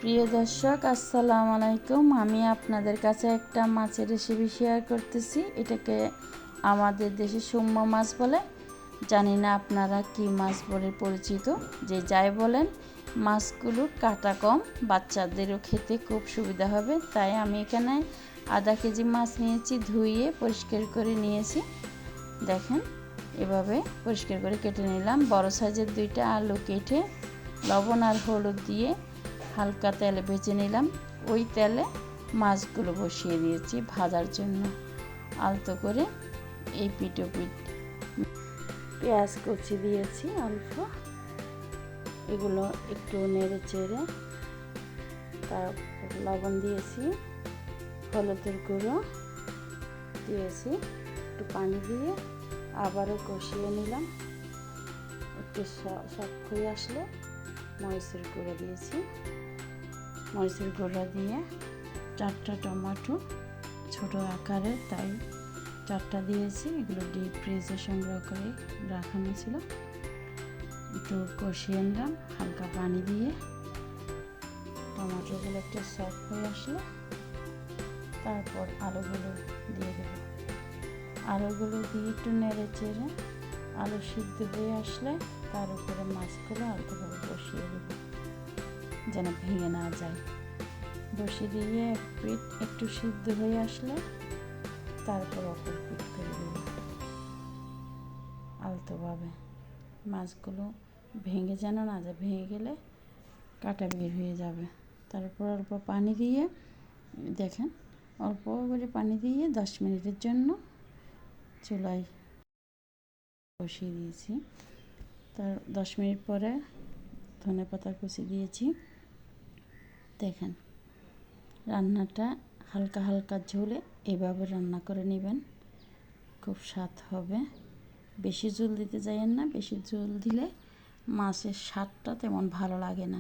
প্রিয় দর্শক, আসসালামু আলাইকুম। আমি আপনাদের কাছে একটা মাছের রেসিপি শেয়ার করতেছি। এটাকে আমাদের দেশে সুম্মা মাছ বলে, জানি না আপনারা কি মাছ বলে পরিচিত। যে যাই বলেন, মাছগুলো কাটা কম, বাচ্চাদেরও খেতে খুব সুবিধা হবে। তাই আমি এখানে আধা কেজি মাছ নিয়েছি, ধুয়ে পরিষ্কার করে নিয়েছি। দেখেন, এভাবে পরিষ্কার করে কেটে নিলাম। বড় সাইজের 2টা আলু কেটে লবণ আর হলুদ দিয়ে হালকা তেলে ভেজে নিলাম। ওই তেলে মাছগুলো বসিয়ে দিয়েছি ভাজার জন্য আলতো করে। এই পিঠ পেঁয়াজ কুচি দিয়েছি অল্প, এগুলো একটু নেড়ে চেড়ে, তারপর লবণ দিয়েছি, হলুদের গুঁড়ো দিয়েছি, একটু পানি দিয়ে আবারও কষিয়ে নিলাম। একটু শক্ত হয়ে আসলে মরিচের গুঁড়ো দিয়েছি। মরিচের গুঁড়ো দিয়ে 4টা টমেটো ছোট আকারের, তাই 4টা দিয়েছি। এগুলো ডিপ ফ্রিজে সংগ্রহ করে রাখানো ছিল। একটু কষিয়ে নিলাম হালকা পানি দিয়ে। টমেটোগুলো একটু সফট হয়ে আসলে তারপর আলুগুলো দিয়ে দেব। আলুগুলো দিয়ে একটু নেড়ে চেড়ে আলু সিদ্ধ হয়ে আসলে তার উপরে মাছগুলো আলতোভাবে বসিয়ে দেব, যেন ভেঙে না যায়। বসিয়ে দিয়ে এক পিঠ একটু সিদ্ধ হয়ে আসলে তারপর অপর পিঠ করে দেব আলতোভাবে। মাছগুলো ভেঙে যেন না যায়, ভেঙে গেলে কাটা বের হয়ে যাবে। তারপর অল্প পানি দিয়ে, দেখেন, অল্প করে পানি দিয়ে 10 মিনিটের জন্য চুলায় বসিয়ে দিয়েছি। তার 10 মিনিট পরে ধনেপাতা কুচি দিয়েছি। দেখেন, রান্নাটা হালকা হালকা ঝোলে এভাবে রান্না করে নেবেন, খুব স্বাদ হবে। বেশি ঝোল দিতে যাইয়েন না, বেশি ঝোল দিলে মাছের স্বাদটা তেমন ভালো লাগে না।